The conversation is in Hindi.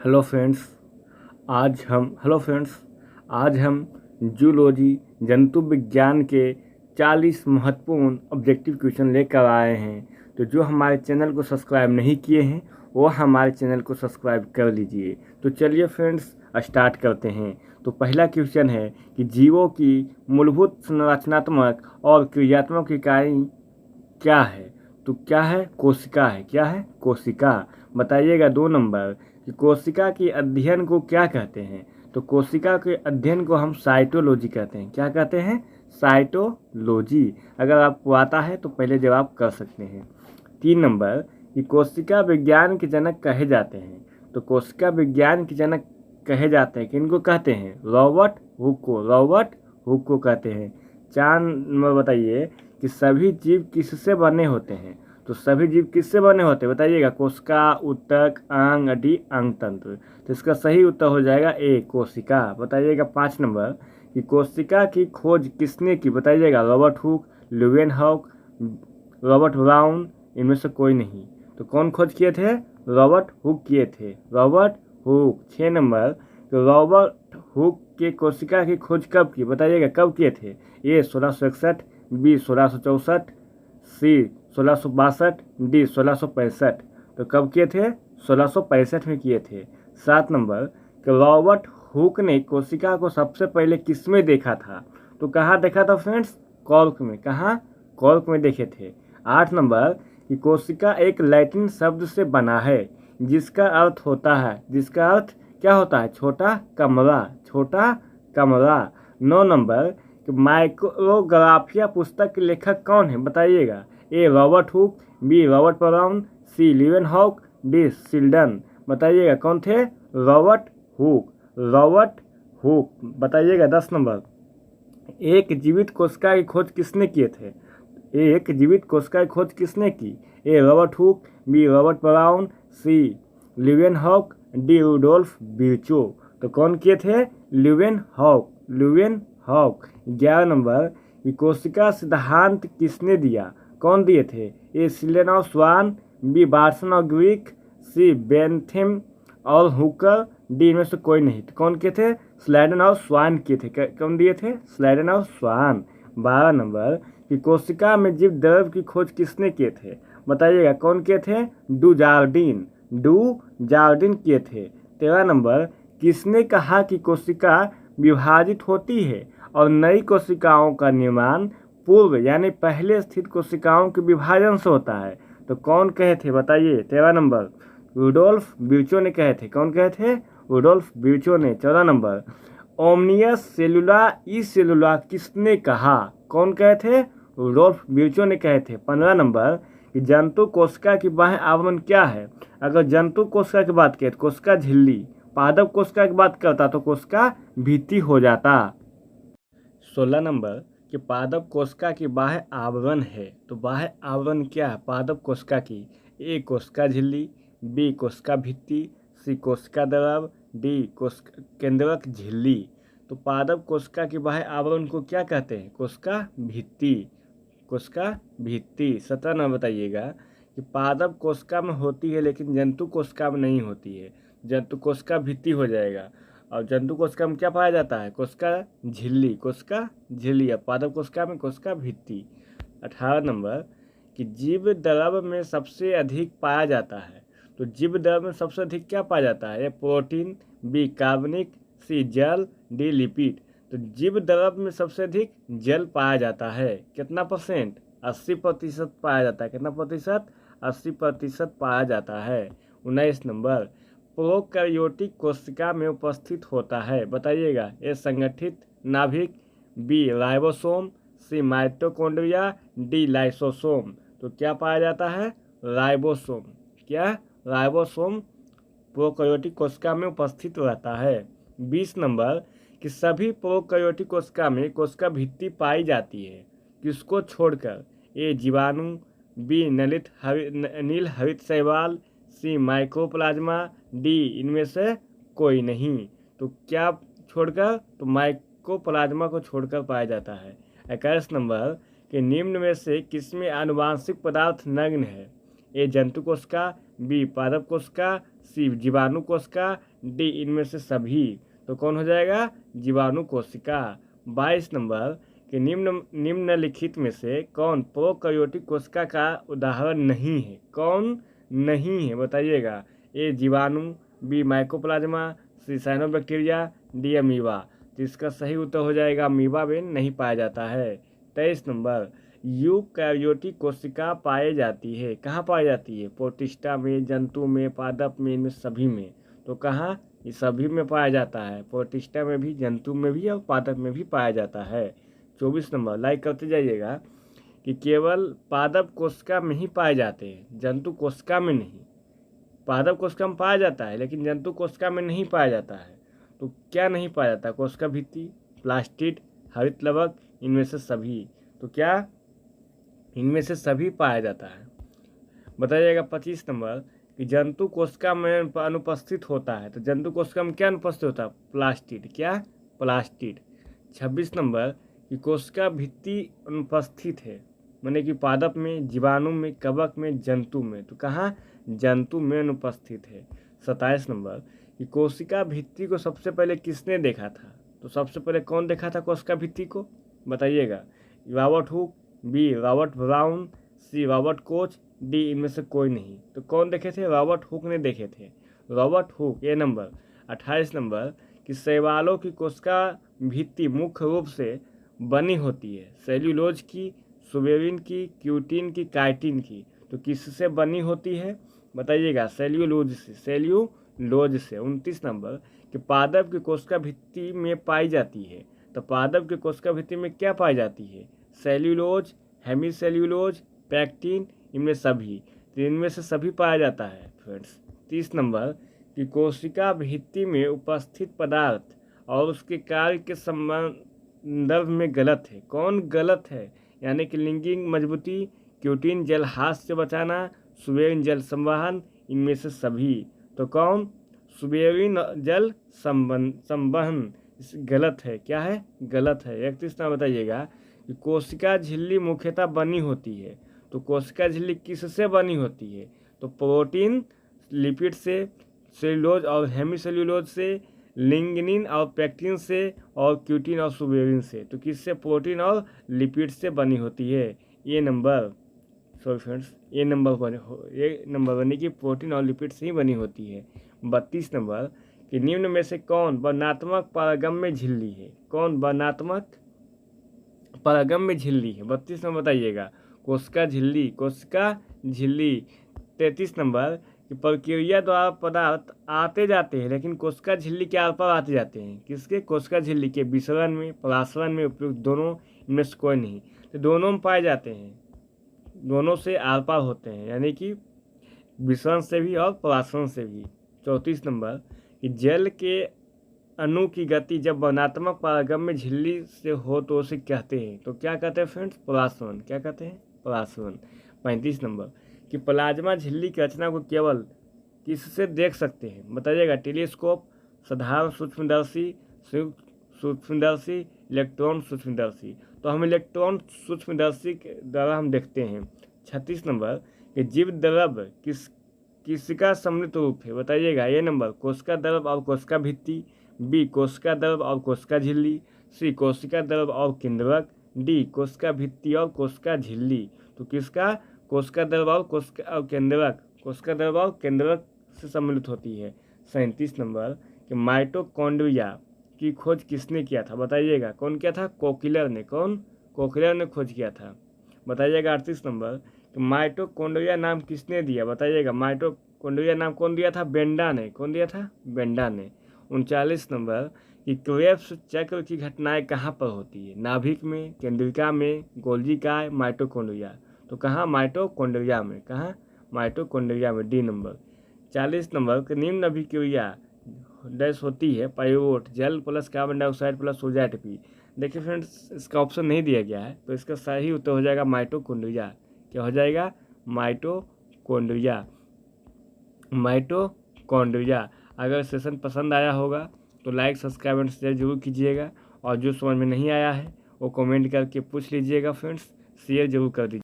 हेलो फ्रेंड्स, आज हम जूलॉजी जंतु विज्ञान के 40 महत्वपूर्ण ऑब्जेक्टिव क्वेश्चन लेकर आए हैं। तो जो हमारे चैनल को सब्सक्राइब नहीं किए हैं वो हमारे चैनल को सब्सक्राइब कर लीजिए। तो चलिए फ्रेंड्स स्टार्ट करते हैं। तो पहला क्वेश्चन है कि जीवों की मूलभूत संरचनात्मक और क्रियात्मक इकाई क्या है? तो क्या है? कोशिका है। क्या है? कोशिका। बताइएगा 2 नंबर कि कोशिका के अध्ययन को क्या कहते हैं? तो कोशिका के अध्ययन को हम साइटोलॉजी कहते हैं। क्या कहते हैं? साइटोलॉजी। अगर आपको आता है तो पहले जवाब कर सकते हैं। 3 नंबर कि कोशिका विज्ञान के जनक कहे जाते हैं। तो कोशिका विज्ञान के जनक कहे जाते हैं, किनको कहते हैं? रॉबर्ट हुक को। रॉबर्ट हुक को कहते हैं। 4 नंबर बताइए कि सभी जीव किससे बने होते हैं? तो सभी जीव किससे बने होते हैं बताइएगा? कोशिका, ऊतक, अंग, अड्डी, अंग तंत्र। तो इसका सही उत्तर हो जाएगा ए, कोशिका। बताइएगा 5 नंबर कि कोशिका की खोज किसने की? बताइएगा Robert hook, Leeuwenhoek, Robert brown, इनमें से कोई नहीं। तो कौन खोज किए थे? रॉबर्ट हुक किए थे। Robert hook. 6 नंबर तो रॉबर्ट हुक के कोशिका की खोज कब की? बताइएगा कब किए थे? ए 1661, बी 1664, सी 1662, डी 1665। तो कब किए थे? 1665 में किए थे। 7 नंबर कि रॉबर्ट हुक ने कोशिका को सबसे पहले किस में देखा था? तो कहाँ देखा था फ्रेंड्स? कॉर्क में। कहाँ? कॉर्क में देखे थे। 8 नंबर कि कोशिका एक लैटिन शब्द से बना है जिसका अर्थ होता है, जिसका अर्थ क्या होता है? छोटा कमरा। छोटा कमरा। 9 नंबर कि माइक्रोग्राफिया पुस्तक के लेखक कौन है? बताइएगा। A Robert Hooke, B Robert Brown, C Leeuwenhoek, D Schleiden. बताइएगा कौन थे? Robert Hooke. Robert Hooke. बताइएगा 10 नंबर एक जीवित कोशिका की खोज किसने किए थे? एक जीवित कोशिका की खोज किसने की? A Robert Hooke, B Robert Brown, C Leeuwenhoek, D Rudolf Virchow. तो कौन किए थे? ल्यूवेनहॉक। ल्यूवेनहॉक। 11 नंबर कि कोशिका सिद्धांत किसने दिया? कौन दिए थे? A Schleiden of Schwann, B बार्सन ऑफ ग्रीक, सी बेंथम और हुकर, डी इनमें से कोई नहीं। तो कौन किए थे? स्लाइडन ऑफ स्वान किए थे। कौन दिए थे? स्लाइडन ऑफ स्वान। 12 नंबर कि कोशिका में जीव द्रव्य की खोज किसने किए थे? बताइएगा कौन किए थे? Do jardin. डू जार्डिन किए थे। 13 नंबर किसने कहा कि कोशिका विभाजित होती है और नई कोशिकाओं का निर्माण पूर्व यानी पहले स्थित कोशिकाओं के विभाजन से होता है? तो कौन कहे थे बताइए? 13 नंबर रुडोल्फ विर्चो ने कहे थे। कौन कहे थे? रुडोल्फ विर्चो ने। 14 नंबर ओमनियस सेलुला ई सेलुला किसने कहा? कौन कहे थे? रुडोल्फ विर्चो ने कहे थे। 15 नंबर कि जंतु कोशिका की बाह्य आवरण क्या है? अगर जंतु कोशिका की बात करें तो कोशिका झिल्ली, पादप कोशिका की बात करता तो कोशिका भित्ति हो जाता। 16 नंबर कि पादप कोशिका की बाह्य आवरण है। तो बाह्य आवरण क्या है पादप कोशिका की? ए कोशिका झिल्ली, बी कोशिका भित्ति, सी कोशिका द्रव, डी कोशिका केंद्रक झिल्ली। तो पादप कोशिका की बाह्य आवरण को क्या कहते हैं? कोशिका भित्ति। कोशिका भित्ति। 17 नंबर बताइएगा कि पादप कोशिका में होती है लेकिन जंतु कोशिका में नहीं होती है। जंतु कोशिका भित्ति हो जाएगा और जंतु कोशिका में क्या पाया जाता है? कोशिका झिल्ली। कोशिका झिल्ली। और पादप कोशिका में कोशिका भित्ति। 18 नंबर कि जीव द्रव में सबसे अधिक पाया जाता है। तो जीव द्रव में सबसे अधिक क्या पाया जाता है? ए प्रोटीन, बी कार्बनिक, सी जल, डी लिपिड। तो जीव द्रव में सबसे अधिक जल पाया जाता है। कितना परसेंट? 80% पाया जाता है। कितना प्रतिशत? 80% पाया जाता है। 19 नंबर प्रोकैरियोटिक कोशिका में उपस्थित होता है। बताइएगा। ए संगठित नाभिक, बी राइबोसोम, सी माइटोकॉन्ड्रिया, डी लाइसोसोम। तो क्या पाया जाता है? राइबोसोम। क्या? राइबोसोम प्रोकैरियोटिक कोशिका में उपस्थित रहता है। 20 नंबर कि सभी प्रोकैरियोटिक कोशिका में कोशिका भित्ति पाई जाती है किसको छोड़कर? ए जीवाणु, बी नील हरित शैवाल, सी माइकोप्लाज्मा, डी इनमें से कोई नहीं। तो क्या छोड़कर? तो माइकोप्लाज्मा को छोड़कर पाया जाता है। 21 नंबर कि निम्न में से किसमें आनुवांशिक पदार्थ नग्न है? ए जंतु कोशिका, बी पादप कोशिका, सी जीवाणु कोशिका, डी इनमें से सभी। तो कौन हो जाएगा? जीवाणु कोशिका। 22 नंबर कि निम्नलिखित में से कौन प्रोकैरियोटिक कोशिका का उदाहरण नहीं है? कौन नहीं है बताइएगा? ए जीवाणु, बी माइकोप्लाज्मा, सी साइनोबैक्टीरिया, डी अमीबा। तो इसका सही उत्तर हो जाएगा अमीबा में नहीं पाया जाता है। 23 नंबर यूकैरियोटिक कोशिका पाई जाती है। कहाँ पाई जाती है? प्रोटिस्टा में, जंतु में, पादप में, इनमें सभी में। तो कहाँ? ये सभी में पाया जाता है। प्रोटिस्टा में भी, जंतु में भी और पादप में भी पाया जाता है। 24 नंबर लाइक करते जाइएगा कि केवल पादप कोशिका में ही पाए जाते हैं, जंतु कोशिका में नहीं। पादप कोशिका में पाया जाता है लेकिन जंतु कोशिका में नहीं पाया जाता है। तो क्या नहीं पाया जाता? कोशिका भित्ति, प्लास्टिड, हरित लवक, इनमें से सभी। तो क्या? इनमें से सभी पाया जाता है। बताइएगा 25 नंबर कि जंतु कोशिका में अनुपस्थित होता है। तो जंतु कोशिका में क्या अनुपस्थित होता है? प्लास्टिड। क्या? प्लास्टिड। 26 नंबर कि कोशिका भित्ति अनुपस्थित है, माने कि पादप में, जीवाणु में, कवक में, जंतु में। तो कहाँ? जंतु में अनुपस्थित है। 27 नंबर कि कोशिका भित्ति को सबसे पहले किसने देखा था? तो सबसे पहले कौन देखा था कोशिका भित्ति को? बताइएगा? Robert Hooke, B Robert Brown, C Robert Koch, D इनमें से कोई नहीं। तो कौन देखे थे? रॉबर्ट हुक ने देखे थे। Robert Hooke. A number. 28 number कि शैवालों की कोशिका भित्ति मुख्य रूप से बनी होती है सेल्यूलोज की, सुबेरिन की, क्यूटिन की, काइटिन की। तो किससे बनी होती है? बताइएगा? सेल्यूलोज से। सेल्यूलोज से। 29 नंबर कि पादप की कोशिका भित्ति में पाई जाती है। तो पादप की कोशिका भित्ति में क्या पाई जाती है? सेल्यूलोज, हेमीसेल्यूलोज, पैक्टिन, इनमें सभी। तो इनमें से सभी पाया जाता है फ्रेंड्स। 30 नंबर कि कोशिका भित्ति में उपस्थित पदार्थ और उसके कार्य के संदर्भ में गलत है। कौन गलत है? यानी कि लिंकिंग मजबूती, क्यूटिन जलहास से बचाना, सुबेरिन जल संवहन, इनमें से सभी। तो कौन? सुबेरिन जल संवहन गलत है। क्या है? गलत है। 31 नंबर बताइएगा कि कोशिका झिल्ली मुख्यतः बनी होती है। तो कोशिका झिल्ली किससे बनी होती है? तो प्रोटीन, लिपिड से, सेल्यूलोज और हेमीसेल्यूलोज से, लिग्निन और पैक्टिन से, और क्यूटिन और सुबेरिन से। तो किससे? प्रोटीन और लिपिड से बनी होती है। ये नंबर बनी कि प्रोटीन और लिपिड से ही बनी होती है। 32 नंबर कि निम्न में से कौन वर्णात्मक पारगम्य झिल्ली है? कौन वर्णात्मक पारगम्य झिल्ली है? 32 नंबर बताइएगा? कोशिका झिल्ली। कोशिका झिल्ली। 33 नंबर कि प्रक्रिया द्वारा पदार्थ आते जाते हैं लेकिन कोशिका झिल्ली के आर पार आते जाते हैं। किसके? कोशिका झिल्ली के विसरण में, परासरण में उपयुक्त दोनों, इनमें से कोई नहीं। तो दोनों में पाए जाते हैं, दोनों से आर पार होते हैं, यानी कि विसरण से भी और परासरण से भी। 34 नंबर कि जल के अणु की गति जब वर्णात्मक पारगम्य झिल्ली से हो तो उसे कहते हैं। तो क्या कहते हैं फ्रेंड्स? परासरण। क्या कहते हैं? परासरण। 35 नंबर कि प्लाज्मा झिल्ली की रचना को केवल किससे देख सकते हैं? बताइएगा? टेलीस्कोप, साधारण सूक्ष्मदर्शी, सूक्ष्मदर्शी, इलेक्ट्रॉन सूक्ष्मदर्शी। तो हम इलेक्ट्रॉन सूक्ष्मदर्शी के द्वारा हम देखते हैं। 36 नंबर कि जीव द्रव किसका सम्मिलित रूप है? बताइएगा? ए नंबर कोशिका द्रव और कोशिका भित्ति, बी कोशिका द्रव और कोशिका झिल्ली, सी कोशिका द्रव और केंद्रक, डी कोशिका भित्ति और कोशिका झिल्ली। तो किसका? कोशिका द्रव और कोशिका और केंद्रक। कोशिका द्रव और केंद्रक से सम्मिलित होती है। 37 नंबर कि माइटोकॉन्ड्रिया की खोज किसने किया था? बताइएगा? कौन किया था? कोकिलर ने। कौन? कोकिलर ने खोज किया था। बताइएगा? 38 नंबर कि माइटोकॉन्ड्रिया नाम किसने दिया? बताइएगा? माइटोकॉन्ड्रिया नाम कौन दिया था? बेंडा ने। कौन दिया था? बेंडा ने। 39 नंबर कि क्रेब्स चक्र की घटनाएं कहाँ पर होती है? नाभिक में, केंद्रिका में, गोल्जी काय, माइटोकॉन्ड्रिया। तो कहाँ? माइटोकॉन्ड्रिया में। कहाँ? माइटोकॉन्ड्रिया में। D number. 40 नंबर कि निम्न अभिक्रिया डैश होती है पाइरूवेट, जल प्लस कार्बन डाइऑक्साइड प्लस ऊर्जा एटीपी। देखिए फ्रेंड्स, इसका ऑप्शन नहीं दिया गया है तो इसका सही उत्तर हो जाएगा माइटोकॉन्ड्रिया। क्या हो जाएगा? माइटोकॉन्ड्रिया। माइटोकॉन्ड्रिया। अगर सेशन पसंद आया होगा तो लाइक, सब्सक्राइब एंड शेयर जरूर कीजिएगा, और जो समझ में नहीं आया है वो कमेंट करके पूछ लीजिएगा फ्रेंड्स, शेयर जरूर कर दीजिए।